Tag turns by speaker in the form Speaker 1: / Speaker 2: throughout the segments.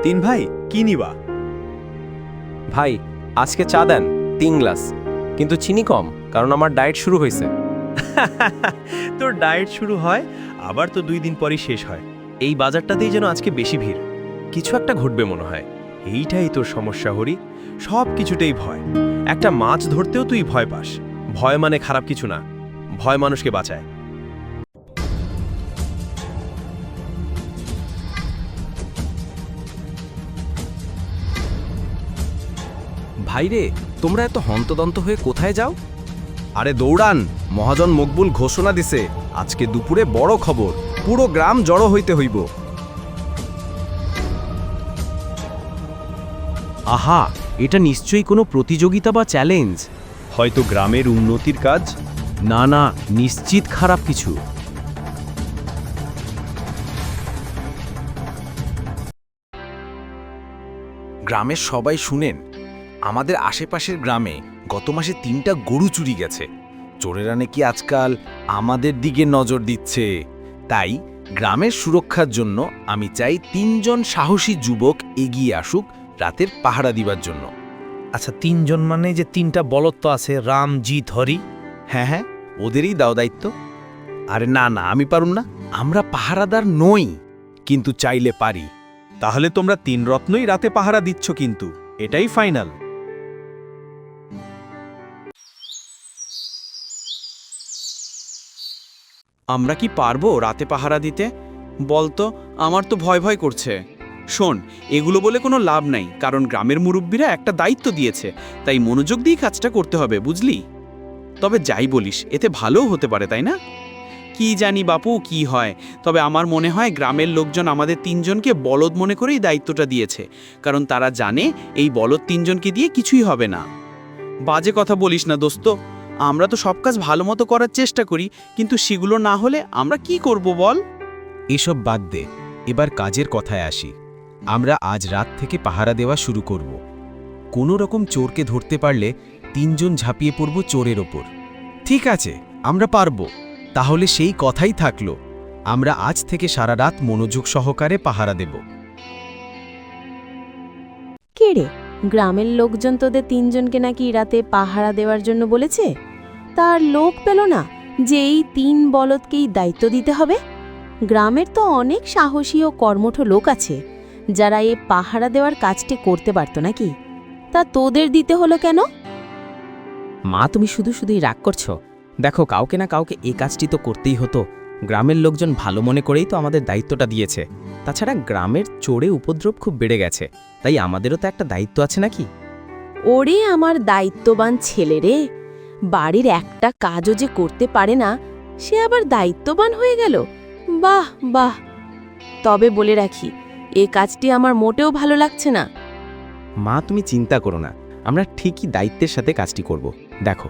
Speaker 1: তিন ভাই কি নিবা?
Speaker 2: ভাই আজকে চা দেন 3 গ্লাস, কিন্তু চিনি কম, কারণ আমার ডায়েট শুরু হয়েছে।
Speaker 1: তোর ডায়েট শুরু হয় আবার তো 2 দিন পরই শেষ হয়। এই বাজারটাতেই যেন আজকে বেশি ভিড়। কিছু একটা ঘটবে মনে হয়। এইটাই তোর সমস্যা হরি, সব কিছুতেই ভয়। একটা মাছ ধরতেও তুই ভয় পাস। ভয় মানে খারাপ কিছু না, ভয় মানুষকে বাঁচায়।
Speaker 2: ভাইরে, তোমরা এত হন্তদন্ত হয়ে কোথায় যাও?
Speaker 3: আরে দৌড়ান, মহাজন মকবুল ঘোষণা দিছে আজকে দুপুরে বড় খবর, পুরো গ্রাম জড়ো হইতে হইব।
Speaker 2: আহা, এটা নিশ্চয়ই কোনো প্রতিযোগিতা বা চ্যালেঞ্জ।
Speaker 1: হয়তো গ্রামের উন্নতির কাজ।
Speaker 2: না না, নিশ্চিত খারাপ কিছু।
Speaker 3: গ্রামের সবাই শুনেন, আমাদের আশেপাশের গ্রামে গত মাসে 3টা গরু চুরি গেছে। চোরেরা নাকি আজকাল আমাদের দিকে নজর দিচ্ছে। তাই গ্রামের সুরক্ষার জন্য আমি চাই 3 জন সাহসী যুবক এগিয়ে আসুক রাতের পাহারা দিবার জন্য।
Speaker 4: আচ্ছা, 3 জন মানে যে 3টা বলদ তো আছে, রাম, জিৎ, হরি।
Speaker 3: হ্যাঁ হ্যাঁ, ওদেরই দাও দায়িত্ব। আরে না না, আমি পারুম না। আমরা পাহারাদার নই, কিন্তু চাইলে পারি।
Speaker 1: তাহলে তোমরা 3 রত্নই রাতে পাহারা দিচ্ছ, কিন্তু এটাই ফাইনাল।
Speaker 5: আমরা কি পারবো রাতে পাহারা দিতে? বলতো, আমার তো ভয় ভয় করছে। শোন, এগুলো বলে কোনো লাভ নাই, কারণ গ্রামের মুরব্বীরা একটা দায়িত্ব দিয়েছে, তাই মনোযোগ দিয়ে কাজটা করতে হবে, বুঝলি? তবে যাই বলিস, এতে ভালোও হতে পারে, তাই না? কি জানি বাপু কি হয়, তবে আমার মনে হয় গ্রামের লোকজন আমাদের 3 জনকে বলদ মনে করেই দায়িত্বটা দিয়েছে, কারণ তারা জানে এই বলদ 3 জনকে দিয়ে কিছুই হবে না। বাজে কথা বলিস না দোস্ত, আমরা তো সব কাজ ভালো মতো করার চেষ্টা করি, কিন্তু সেগুলো না হলে আমরা কি করব বল?
Speaker 6: এসব বাদ দে, এবার কাজের কথায় আসি। আমরা আজ রাত থেকে পাহারা দেওয়া শুরু করব। কোনো রকম চোরকে ধরতে পারলে 3 জন ঝাঁপিয়ে পড়ব চোরের ওপর। ঠিক আছে, আমরা পারব। তাহলে সেই কথাই থাকলো, আমরা আজ থেকে সারা রাত মনোযোগ সহকারে পাহারা দেব।
Speaker 7: কে রে, গ্রামের লোকজন তোদের 3 জনকে নাকি রাতে পাহারা দেওয়ার জন্য বলেছে? তার লোক পেল না যে এই 3 বলদকেই দায়িত্ব দিতে হবে? গ্রামের তো অনেক সাহসী ও কর্মঠ লোক আছে যারা এই পাহারা দেওয়ার কাজটি করতে পারত নাকি? তা তোদের দিতে হলো কেন?
Speaker 8: মা, তুমি শুধু শুধুই রাগ করছো। দেখো, কাউকে না কাউকে এই কাজটি তো করতেই হতো। গ্রামের লোকজন ভালো মনে করেই তো আমাদের দায়িত্বটা দিয়েছে। তাছাড়া গ্রামের চোরে উপদ্রব খুব বেড়ে গেছে, তাই আমাদেরও তো একটা দায়িত্ব আছে নাকি?
Speaker 7: ওরে আমার দায়িত্ববান ছেলে রে, বাড়ির একটা কাজও যে করতে পারে না, সে আবার দায়িত্ববান হয়ে গেল। বাহ বাহ, তবে বলে রাখি, এই কাজটি আমার মোটেও ভালো লাগছে না।
Speaker 8: মা, তুমি চিন্তা করো না, আমরা ঠিকই দায়িত্বের সাথে কাজটি করব। দেখো,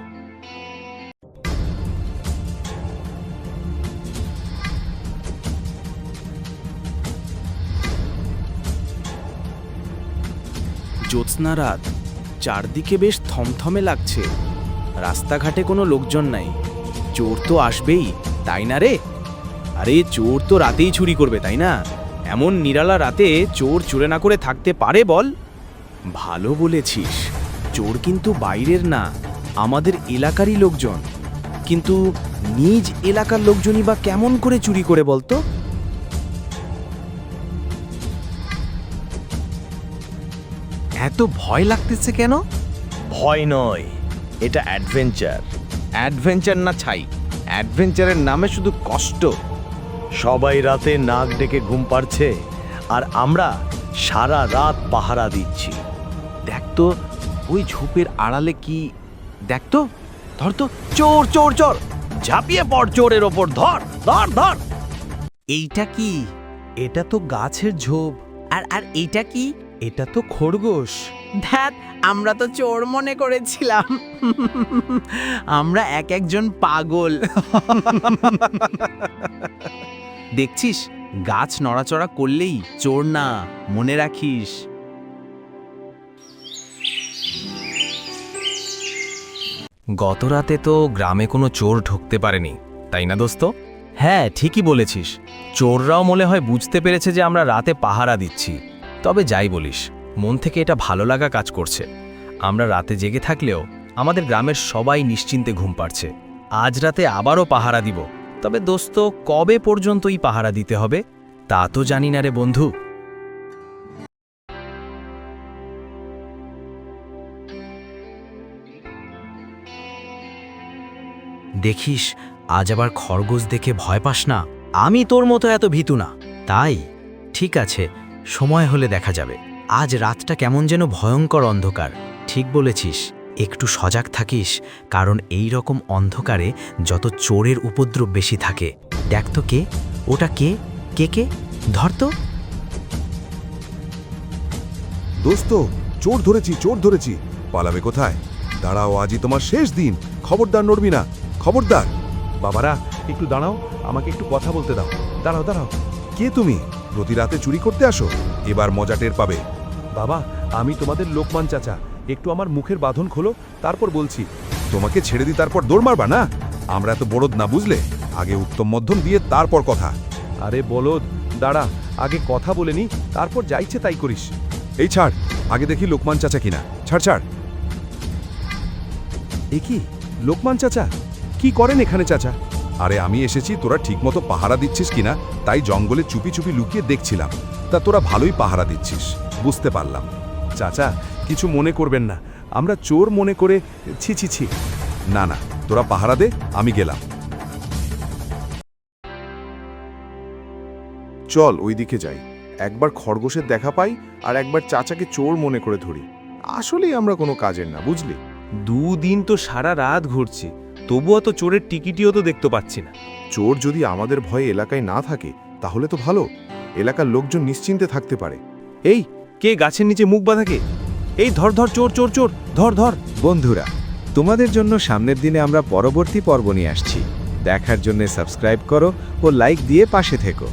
Speaker 3: জ্যোৎস্না রাত, চারদিকে বেশ থমথমে লাগছে। রাস্তাঘাটে কোনো লোকজন নাই। চোর তো আসবেই, তাই না রে? আরে চোর তো রাতেই চুরি করবে, তাই না? এমন নিরালা রাতে চোর চুরি না করে থাকতে পারে বল? ভালো বলেছিস, চোর কিন্তু বাইরের না, আমাদের এলাকারই লোকজন। কিন্তু নিজ এলাকার লোকজনই বা কেমন করে চুরি করে বলতো?
Speaker 6: এত ভয় লাগতেছে কেন?
Speaker 4: ভয় নয়, এটা অ্যাডভেঞ্চার। অ্যাডভেঞ্চার না ছাই, অ্যাডভেঞ্চারের নামে শুধু কষ্ট। সবাই রাতে নাক ডেকে ঘুম পাড়ছে, আর আমরা সারা রাত পাহারা দিচ্ছি।
Speaker 3: দেখ তো, ওই ঝোপের আড়ালে কি? দেখ তো, ধর তো, চোর চোর চোর!
Speaker 4: ঝাঁপিয়ে পড় চোরের ওপর, ধর ধর ধর!
Speaker 6: এইটা কি?
Speaker 4: এটা তো গাছের ঝোপ।
Speaker 8: আর এইটা কি?
Speaker 4: এটা তো খরগোশ।
Speaker 5: ধ্যাত, আমরা তো চোর মনে করেছিলাম। আমরা একজন পাগল।
Speaker 6: দেখছিস, গাছ নড়াচড়া করলেই চোর না, মনে রাখিস। গত রাতে তো গ্রামে কোনো চোর ঢুকতে পারেনি, তাই না দোস্ত?
Speaker 4: হ্যাঁ, ঠিকই বলেছিস। চোররাও মনে হয় বুঝতে পেরেছে যে আমরা রাতে পাহারা দিচ্ছি।
Speaker 1: তবে যাই বলিস, মন থেকে এটা ভালো লাগা কাজ করছে। আমরা রাতে জেগে থাকলেও আমাদের গ্রামের সবাই নিশ্চিন্তে ঘুম পাচ্ছে। আজ রাতে আবারও পাহারা দিব। তবে দোস্ত, কবে পর্যন্ত এই পাহারা দিতে হবে তা তো জানি না রে বন্ধু।
Speaker 3: দেখিস, আজ আবার খরগোশ দেখে ভয় পাস না। আমি তোর মতো এত ভীতু না। তাই ঠিক আছে, সময় হলে দেখা যাবে। আজ রাতটা কেমন যেন ভয়ঙ্কর অন্ধকার। ঠিক বলেছিস, একটু সজাগ থাকিস, কারণ এই রকম অন্ধকারে যত চোরের উপদ্রব বেশি থাকে। দেখ তো কে ওটা, কে কে কে ধর তো।
Speaker 9: দোস্ত, চোর ধরেছি, চোর ধরেছি। পালাবে কোথায়? দাঁড়াও, আজই তোমার শেষ দিন। খবরদার নড়বি না, খবরদার। বাবারা, একটু দাঁড়াও, আমাকে একটু কথা বলতে দাও। দাঁড়াও দাঁড়াও। কে তুমি? প্রতি রাতে চুরি করতে আসো? এবার মজা টের পাবে। বাবা, আমি তোমাদের লোকমান চাচা। একটু আমার মুখের বাঁধন খোলো, তারপর বলছি। তোমাকে ছেড়ে দিই তারপর দৌড় মারবা না? আমরা এত বড়দ না, বুঝলে? আগে উত্তম মধ্যম দিয়ে তারপর কথা। আরে বলদ, দাঁড়া, আগে কথা বলে নি, তারপর যা ইচ্ছে তাই করিস। এই ছাড়, আগে দেখি লোকমান চাচা কিনা। ছাড় ছাড়। এ কি লোকমান চাচা? কি করেন এখানে চাচা? আরে আমি এসেছি তোরা ঠিকমতো পাহারা দিচ্ছিস কিনা তাই জঙ্গলে চুপি চুপি লুকিয়ে দেখছিলাম। তা তোরা ভালোই পাহারা দিচ্ছিস, বুঝতে পারলাম। চাচা, কিছু মনে করবেন না, আমরা চোর মনে করে। ছি ছি ছি। না না, তোরা পাহারা দে, আমি গেলাম। চল ওইদিকে যাই, একবার খরগোশের দেখা পাই আর একবার চাচাকে চোর মনে করে ধরি। আসলেই আমরা কোনো কাজের না, বুঝলি?
Speaker 1: দুদিন তো সারা রাত ঘুরছি, তবুও তো চোরের টিকিটিও তো দেখতে পাচ্ছি না।
Speaker 9: চোর যদি আমাদের ভয়ে এলাকায় না থাকে তাহলে তো ভালো, এলাকার লোকজন নিশ্চিন্তে থাকতে পারে।
Speaker 1: এই, কে গাছের নিচে মুখ বাঁধাকে? এই ধর ধর, চোর চোর চোর, ধর ধর।
Speaker 6: বন্ধুরা, তোমাদের জন্য সামনের দিনে আমরা পরবর্তী পর্ব নিয়ে আসছি। দেখার জন্য সাবস্ক্রাইব করো ও লাইক দিয়ে পাশে থেকো।